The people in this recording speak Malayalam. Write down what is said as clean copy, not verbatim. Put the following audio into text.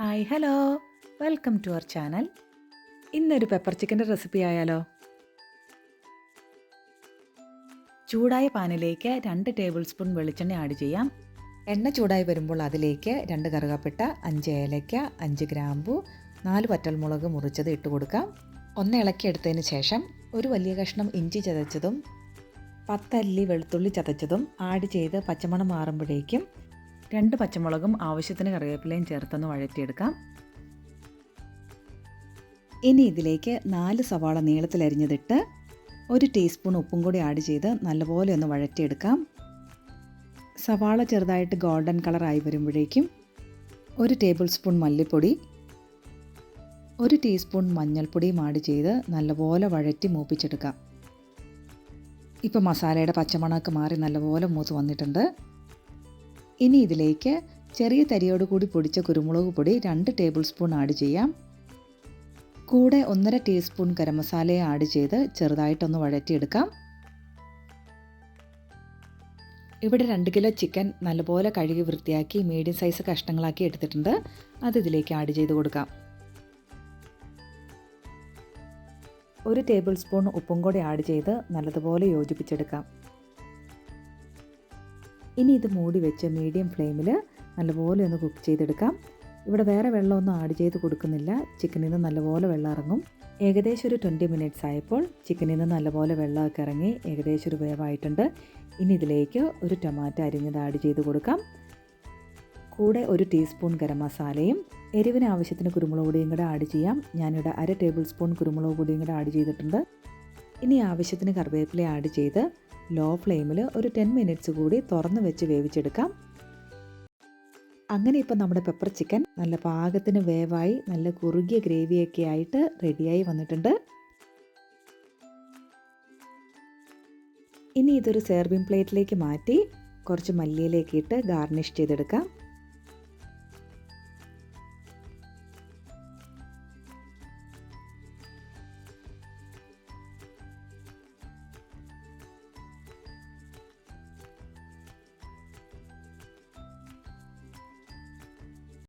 Hi hello, welcome to our channel. ഇന്നൊരു പെപ്പർ ചിക്കൻ്റെ റെസിപ്പി ആയാലോ? ചൂടായ പാനിലേക്ക് 2 ടേബിൾ സ്പൂൺ വെളിച്ചെണ്ണ ആഡ് ചെയ്യാം. എണ്ണ ചൂടായി വരുമ്പോൾ അതിലേക്ക് 2 കറുകപ്പട്ട, 5 ഏലയ്ക്ക, 5 ഗ്രാമ്പു, 4 വറ്റൽമുളക് മുറിച്ചത് ഇട്ട് കൊടുക്കാം. ഒന്ന് ഇളക്കിയെടുത്തതിന് ശേഷം ഒരു വലിയ കഷ്ണം ഇഞ്ചി ചതച്ചതും 10 അല്ലി വെളുത്തുള്ളി ചതച്ചതും ആഡ് ചെയ്ത് പച്ചമണം മാറുമ്പോഴേക്കും 2 പച്ചമുളകും ആവശ്യത്തിന് കറിവേപ്പിലയും ചേർത്തൊന്ന് വഴറ്റിയെടുക്കാം. ഇനി ഇതിലേക്ക് 4 സവാള നീളത്തിലരിഞ്ഞതിട്ട് 1 ടീസ്പൂൺ ഉപ്പും കൂടി ആഡ് ചെയ്ത് നല്ലപോലെ ഒന്ന് വഴറ്റിയെടുക്കാം. സവാള ചെറുതായിട്ട് ഗോൾഡൻ കളറായി വരുമ്പോഴേക്കും 1 ടേബിൾ സ്പൂൺ മല്ലിപ്പൊടി, 1 ടീസ്പൂൺ മഞ്ഞൾപ്പൊടിയും ആഡ് ചെയ്ത് നല്ലപോലെ വഴറ്റി മൂപ്പിച്ചെടുക്കാം. ഇപ്പോൾ മസാലയുടെ പച്ചമണമൊക്കെ മാറി നല്ലപോലെ മൂത്ത് വന്നിട്ടുണ്ട്. ഇനി ഇതിലേക്ക് ചെറിയ തരിയോട് കൂടി പൊടിച്ച കുരുമുളക് പൊടി 2 ടേബിൾ സ്പൂൺ ആഡ് ചെയ്യാം. കൂടെ 1.5 ടീസ്പൂൺ ഗരം മസാലയും ആഡ് ചെയ്ത് ചെറുതായിട്ടൊന്ന് വഴറ്റിയെടുക്കാം. ഇവിടെ 2 കിലോ ചിക്കൻ നല്ലപോലെ കഴുകി വൃത്തിയാക്കി മീഡിയം സൈസ് കഷ്ണങ്ങളാക്കി എടുത്തിട്ടുണ്ട്. അത് ഇതിലേക്ക് ആഡ് ചെയ്ത് കൊടുക്കാം. 1 ടേബിൾ സ്പൂൺ ഉപ്പും കൂടി ആഡ് ചെയ്ത് നല്ലതുപോലെ യോജിപ്പിച്ചെടുക്കാം. ഇനി ഇത് മൂടി വെച്ച് മീഡിയം ഫ്ലെയിമിൽ നല്ലപോലെ ഒന്ന് കുക്ക് ചെയ്തെടുക്കാം. ഇവിടെ വേറെ വെള്ളമൊന്നും ആഡ് ചെയ്ത് കൊടുക്കുന്നില്ല. ചിക്കനിൽ നിന്ന് നല്ലപോലെ വെള്ളം ഇറങ്ങും. ഏകദേശം ഒരു 20 മിനിറ്റ്സ് ആയപ്പോൾ ചിക്കനിൽ നിന്ന് നല്ലപോലെ വെള്ളമൊക്കെ ഇറങ്ങി ഏകദേശം ഒരു വേവായിട്ടുണ്ട്. ഇനി ഇതിലേക്ക് ഒരു ടൊമാറ്റോ അരിഞ്ഞത് ആഡ് ചെയ്ത് കൊടുക്കാം. കൂടെ 1 ടീസ്പൂൺ ഗരം മസാലയും എരിവിന് ആവശ്യത്തിന് കുരുമുളക് പൊടിയും കൂടെ ആഡ് ചെയ്യാം. ഞാനിവിടെ 1/2 ടേബിൾ സ്പൂൺ കുരുമുളക് പൊടിയും കൂടെ ആഡ് ചെയ്തിട്ടുണ്ട്. ഇനി ആവശ്യത്തിന് കറിവേപ്പില ആഡ് ചെയ്ത് ലോ ഫ്ലെയിമിൽ ഒരു 10 മിനിറ്റ്സ് കൂടി തുറന്ന് വെച്ച് വേവിച്ചെടുക്കാം. അങ്ങനെ ഇപ്പോൾ നമ്മുടെ പെപ്പർ ചിക്കൻ നല്ല പാകത്തിന് വേവായി നല്ല കുറുകിയ ഗ്രേവിയൊക്കെ ആയിട്ട് റെഡിയായി വന്നിട്ടുണ്ട്. ഇനി ഇതൊരു സെർവിങ് പ്ലേറ്റിലേക്ക് മാറ്റി കുറച്ച് മല്ലിയിലേക്ക് ഇട്ട് ഗാർണിഷ് ചെയ്തെടുക്കാം.